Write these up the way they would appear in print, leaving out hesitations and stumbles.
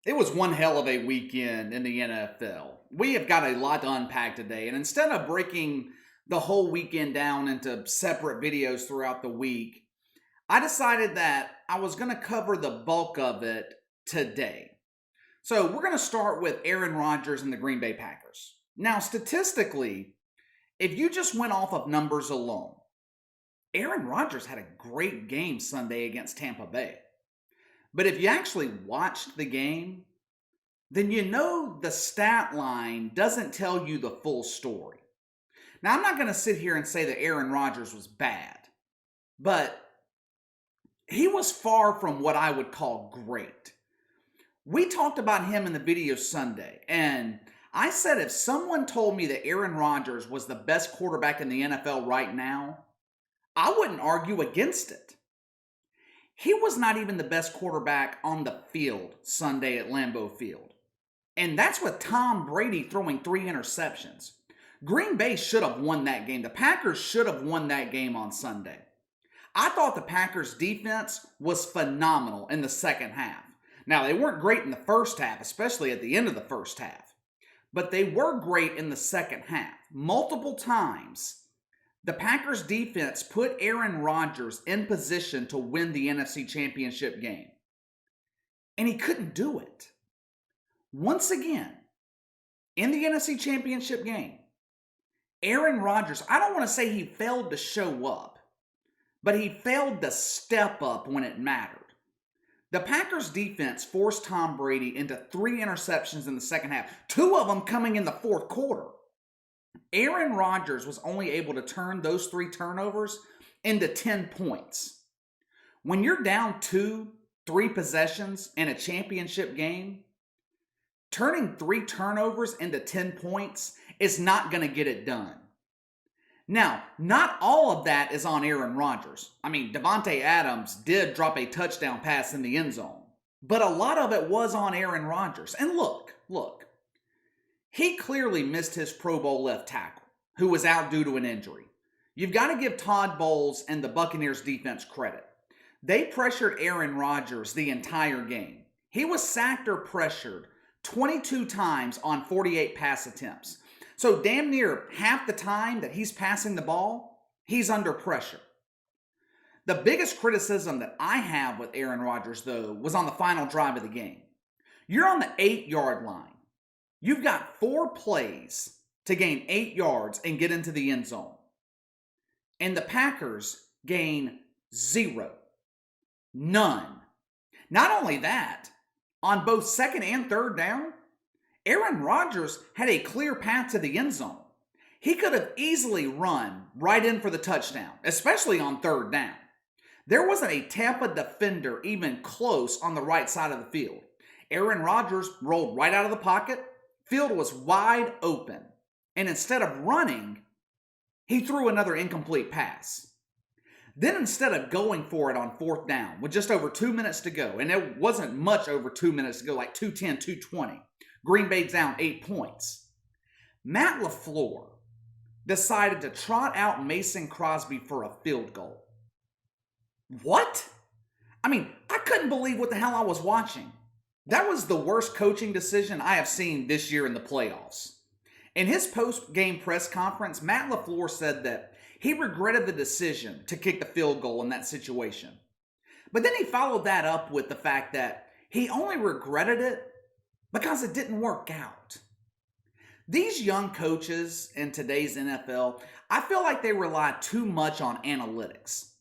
It was one hell of a weekend in the NFL. We have got a lot to unpack today, and instead of breaking the whole weekend down into separate videos throughout the week, I decided that I was going to cover the bulk of it today. So we're going to start with Aaron Rodgers and the Green Bay Packers. Now, statistically, if you just went off of numbers alone, Aaron Rodgers had a great game Sunday against Tampa Bay. But if you actually watched the game, then you know the stat line doesn't tell you the full story. Now, I'm not going to sit here and say that Aaron Rodgers was bad, but he was far from what I would call great. We talked about him in the video Sunday, and I said if someone told me that Aaron Rodgers was the best quarterback in the NFL right now, I wouldn't argue against it. He was not even the best quarterback on the field Sunday at Lambeau Field. And that's with Tom Brady throwing 3 interceptions. Green Bay should have won that game. The Packers should have won that game on Sunday. I thought the Packers' defense was phenomenal in the second half. Now, they weren't great in the first half, especially at the end of the first half. But they were great in the second half. Multiple times, the Packers' defense put Aaron Rodgers in position to win the NFC Championship game. And he couldn't do it. Once again, in the NFC Championship game, Aaron Rodgers, I don't want to say he failed to show up, but he failed to step up when it mattered. The Packers' defense forced Tom Brady into 3 interceptions in the second half, 2 of them coming in the fourth quarter. Aaron Rodgers was only able to turn those 3 turnovers into 10 points. When you're down 3 possessions in a championship game, turning 3 turnovers into 10 points is not going to get it done. Now, not all of that is on Aaron Rodgers. I mean, Davante Adams did drop a touchdown pass in the end zone, but a lot of it was on Aaron Rodgers. And look, he clearly missed his Pro Bowl left tackle, who was out due to an injury. You've got to give Todd Bowles and the Buccaneers defense credit. They pressured Aaron Rodgers the entire game. He was sacked or pressured 22 times on 48 pass attempts. So damn near half the time that he's passing the ball, he's under pressure. The biggest criticism that I have with Aaron Rodgers, though, was on the final drive of the game. You're on the 8-yard line. You've got 4 plays to gain 8 yards and get into the end zone. And the Packers gain 0. None. Not only that, on both second and third down, Aaron Rodgers had a clear path to the end zone. He could have easily run right in for the touchdown, especially on third down. There wasn't a Tampa defender even close on the right side of the field. Aaron Rodgers rolled right out of the pocket. Field was wide open. And instead of running, he threw another incomplete pass. Then instead of going for it on fourth down with just over 2 minutes to go, and it wasn't much over 2 minutes to go, like 2:10, 2:20, Green Bay's down 8 points. Matt LaFleur decided to trot out Mason Crosby for a field goal. What? I mean, I couldn't believe what the hell I was watching. That was the worst coaching decision I have seen this year in the playoffs. In his post-game press conference, Matt LaFleur said that he regretted the decision to kick the field goal in that situation. But then he followed that up with the fact that he only regretted it because it didn't work out. These young coaches in today's NFL, I feel like they rely too much on analytics.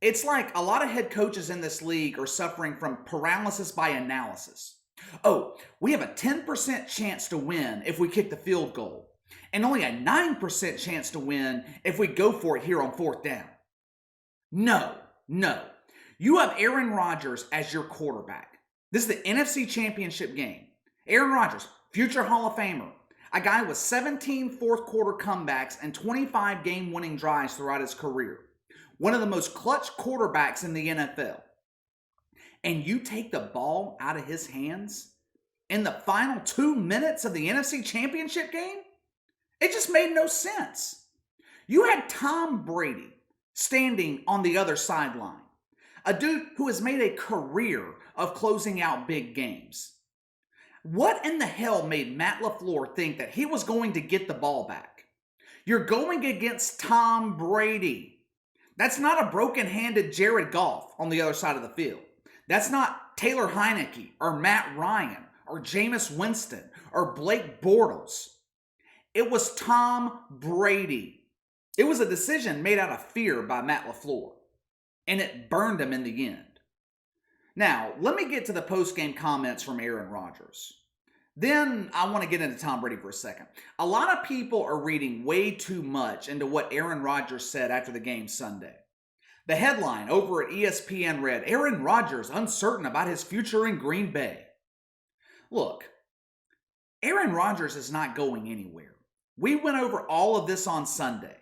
It's like a lot of head coaches in this league are suffering from paralysis by analysis. Oh, we have a 10% chance to win if we kick the field goal, and only a 9% chance to win if we go for it here on fourth down. No. You have Aaron Rodgers as your quarterback. This is the NFC Championship game. Aaron Rodgers, future Hall of Famer, a guy with 17 fourth quarter comebacks and 25 game-winning drives throughout his career. One of the most clutch quarterbacks in the NFL. And you take the ball out of his hands in the final 2 minutes of the NFC Championship game? It just made no sense. You had Tom Brady standing on the other sideline, a dude who has made a career of closing out big games. What in the hell made Matt LaFleur think that he was going to get the ball back? You're going against Tom Brady. That's not a broken-handed Jared Goff on the other side of the field. That's not Taylor Heineke or Matt Ryan or Jameis Winston or Blake Bortles. It was Tom Brady. It was a decision made out of fear by Matt LaFleur, and it burned him in the end. Now, let me get to the post-game comments from Aaron Rodgers. Then I want to get into Tom Brady for a second. A lot of people are reading way too much into what Aaron Rodgers said after the game Sunday. The headline over at ESPN read, Aaron Rodgers uncertain about his future in Green Bay. Look, Aaron Rodgers is not going anywhere. We went over all of this on Sunday.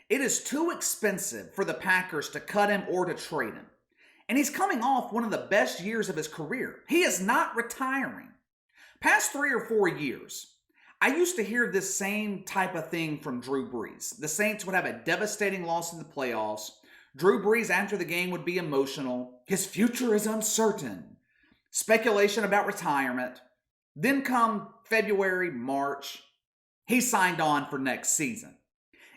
It is too expensive for the Packers to cut him or to trade him. And he's coming off one of the best years of his career. He is not retiring. Past 3 or 4 years, I used to hear this same type of thing from Drew Brees. The Saints would have a devastating loss in the playoffs. Drew Brees after the game would be emotional. His future is uncertain. Speculation about retirement. Then come February, March, he signed on for next season.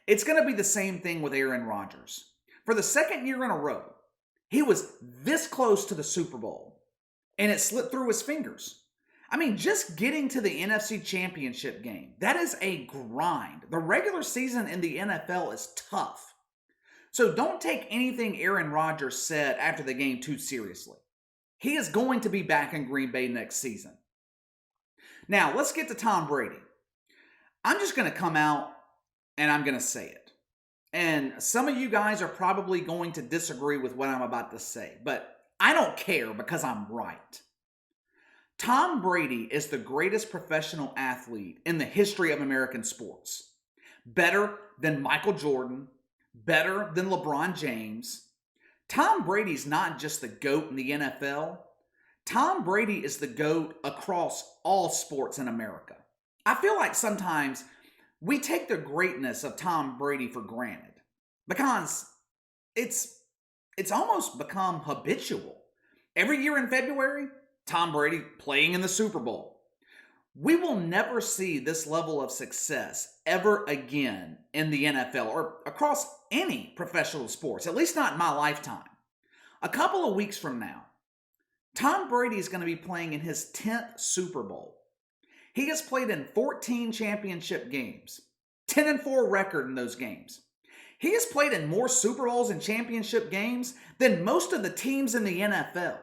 It's going to be the same thing with Aaron Rodgers. For the second year in a row, he was this close to the Super Bowl, and it slipped through his fingers. I mean, just getting to the NFC Championship game, that is a grind. The regular season in the NFL is tough. So don't take anything Aaron Rodgers said after the game too seriously. He is going to be back in Green Bay next season. Now, let's get to Tom Brady. I'm just going to come out and I'm going to say it. And some of you guys are probably going to disagree with what I'm about to say, but I don't care because I'm right. Tom Brady is the greatest professional athlete in the history of American sports. Better than Michael Jordan, better than LeBron James. Tom Brady's not just the GOAT in the NFL. Tom Brady is the GOAT across all sports in America. I feel like sometimes we take the greatness of Tom Brady for granted because it's almost become habitual. Every year in February, Tom Brady playing in the Super Bowl. We will never see this level of success ever again in the NFL or across any professional sports, at least not in my lifetime. A couple of weeks from now, Tom Brady is going to be playing in his 10th Super Bowl. He has played in 14 championship games, 10-4 record in those games. He has played in more Super Bowls and championship games than most of the teams in the NFL.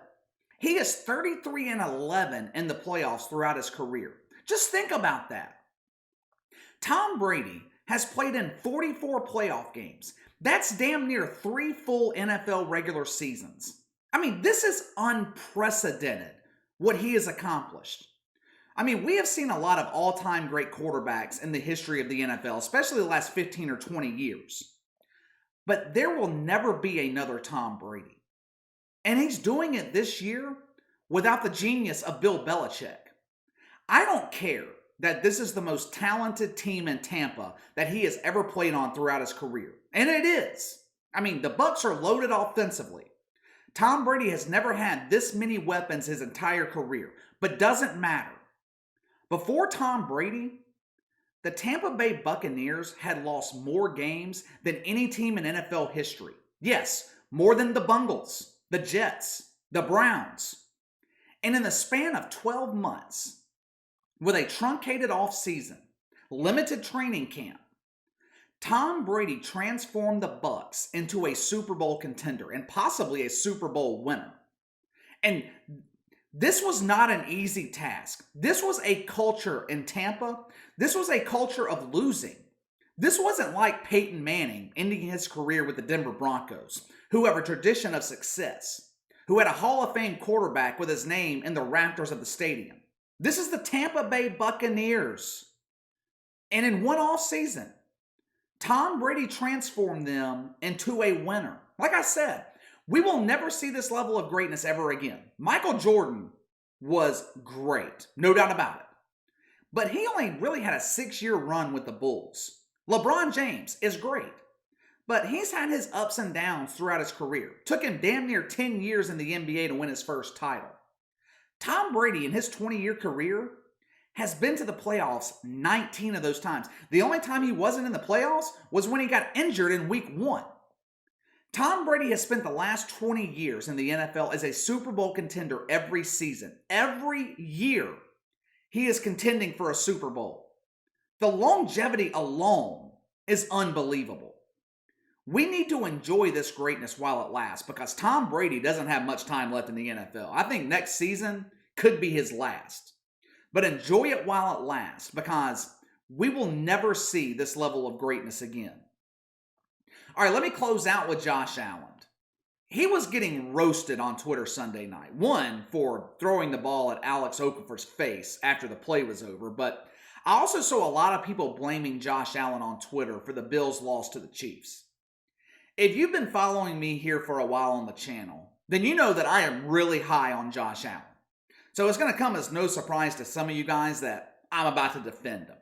He is 33-11 in the playoffs throughout his career. Just think about that. Tom Brady has played in 44 playoff games. That's damn near 3 full NFL regular seasons. I mean, this is unprecedented what he has accomplished. I mean, we have seen a lot of all-time great quarterbacks in the history of the NFL, especially the last 15 or 20 years. But there will never be another Tom Brady. And he's doing it this year without the genius of Bill Belichick. I don't care that this is the most talented team in Tampa that he has ever played on throughout his career. And it is. I mean, the Bucs are loaded offensively. Tom Brady has never had this many weapons his entire career, but doesn't matter. Before Tom Brady, the Tampa Bay Buccaneers had lost more games than any team in NFL history. Yes, more than the Bungles, the Jets, the Browns. And in the span of 12 months, with a truncated offseason, limited training camp, Tom Brady transformed the Bucs into a Super Bowl contender and possibly a Super Bowl winner. And this was not an easy task. This was a culture in Tampa. This was a culture of losing. This wasn't like Peyton Manning ending his career with the Denver Broncos, who have a tradition of success, who had a Hall of Fame quarterback with his name in the rafters of the stadium. This is the Tampa Bay Buccaneers. And in one off season, Tom Brady transformed them into a winner. Like I said, we will never see this level of greatness ever again. Michael Jordan was great, no doubt about it. But he only really had a 6-year run with the Bulls. LeBron James is great, but he's had his ups and downs throughout his career. Took him damn near 10 years in the NBA to win his first title. Tom Brady, in his 20-year career, has been to the playoffs 19 of those times. The only time he wasn't in the playoffs was when he got injured in week 1. Tom Brady has spent the last 20 years in the NFL as a Super Bowl contender every season. Every year, he is contending for a Super Bowl. The longevity alone is unbelievable. We need to enjoy this greatness while it lasts because Tom Brady doesn't have much time left in the NFL. I think next season could be his last. But enjoy it while it lasts because we will never see this level of greatness again. All right, let me close out with Josh Allen. He was getting roasted on Twitter Sunday night. One, for throwing the ball at Alex Okafor's face after the play was over. But I also saw a lot of people blaming Josh Allen on Twitter for the Bills' loss to the Chiefs. If you've been following me here for a while on the channel, then you know that I am really high on Josh Allen. So it's going to come as no surprise to some of you guys that I'm about to defend him.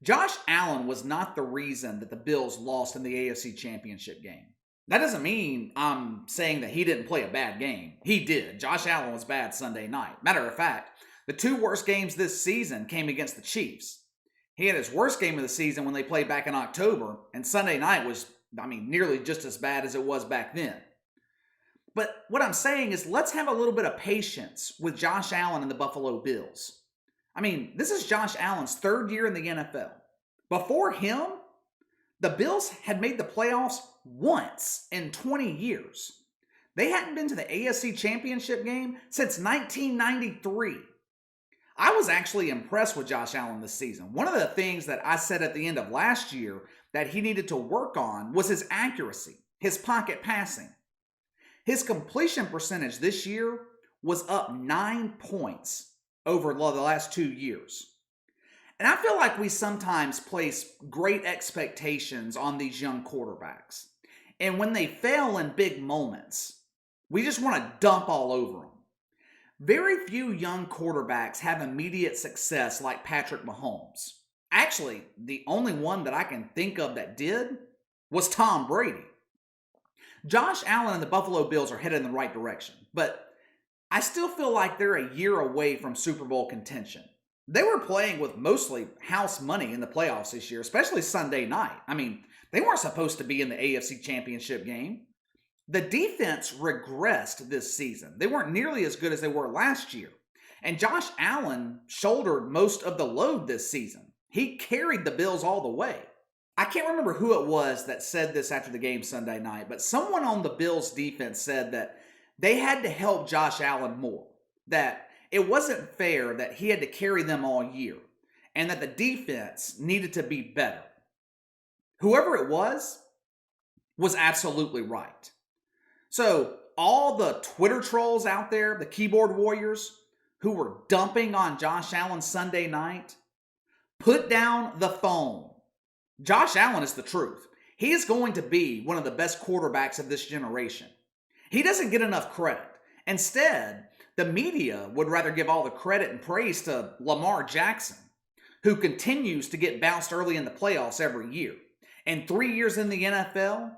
Josh Allen was not the reason that the Bills lost in the AFC Championship game. That doesn't mean I'm saying that he didn't play a bad game. He did. Josh Allen was bad Sunday night. Matter of fact, the 2 worst games this season came against the Chiefs. He had his worst game of the season when they played back in October, and Sunday night was, nearly just as bad as it was back then. But what I'm saying is let's have a little bit of patience with Josh Allen and the Buffalo Bills. This is Josh Allen's 3rd year in the NFL. Before him, the Bills had made the playoffs once in 20 years. They hadn't been to the AFC Championship game since 1993. I was actually impressed with Josh Allen this season. One of the things that I said at the end of last year that he needed to work on was his accuracy, his pocket passing. His completion percentage this year was up 9 points over the last 2 years. And I feel like we sometimes place great expectations on these young quarterbacks. And when they fail in big moments, we just want to dump all over them. Very few young quarterbacks have immediate success like Patrick Mahomes. Actually, the only one that I can think of that did was Tom Brady. Josh Allen and the Buffalo Bills are headed in the right direction, but I still feel like they're a year away from Super Bowl contention. They were playing with mostly house money in the playoffs this year, especially Sunday night. They weren't supposed to be in the AFC Championship game. The defense regressed this season. They weren't nearly as good as they were last year. And Josh Allen shouldered most of the load this season. He carried the Bills all the way. I can't remember who it was that said this after the game Sunday night, but someone on the Bills defense said that they had to help Josh Allen more, that it wasn't fair that he had to carry them all year, and that the defense needed to be better. Whoever it was absolutely right. So all the Twitter trolls out there, the keyboard warriors who were dumping on Josh Allen Sunday night, put down the phone. Josh Allen is the truth. He is going to be one of the best quarterbacks of this generation. He doesn't get enough credit. Instead, the media would rather give all the credit and praise to Lamar Jackson, who continues to get bounced early in the playoffs every year. And 3 years in the NFL,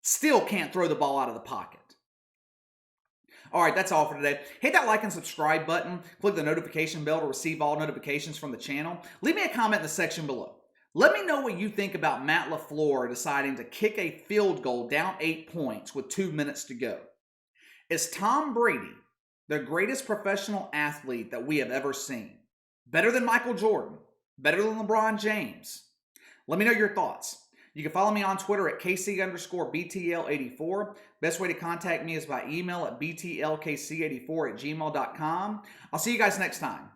still can't throw the ball out of the pocket. All right, that's all for today. Hit that like and subscribe button. Click the notification bell to receive all notifications from the channel. Leave me a comment in the section below. Let me know what you think about Matt LaFleur deciding to kick a field goal down 8 points with 2 minutes to go. Is Tom Brady the greatest professional athlete that we have ever seen? Better than Michael Jordan? Better than LeBron James? Let me know your thoughts. You can follow me on Twitter at KC_BTL84. Best way to contact me is by email at BTLKC84@gmail.com. I'll see you guys next time.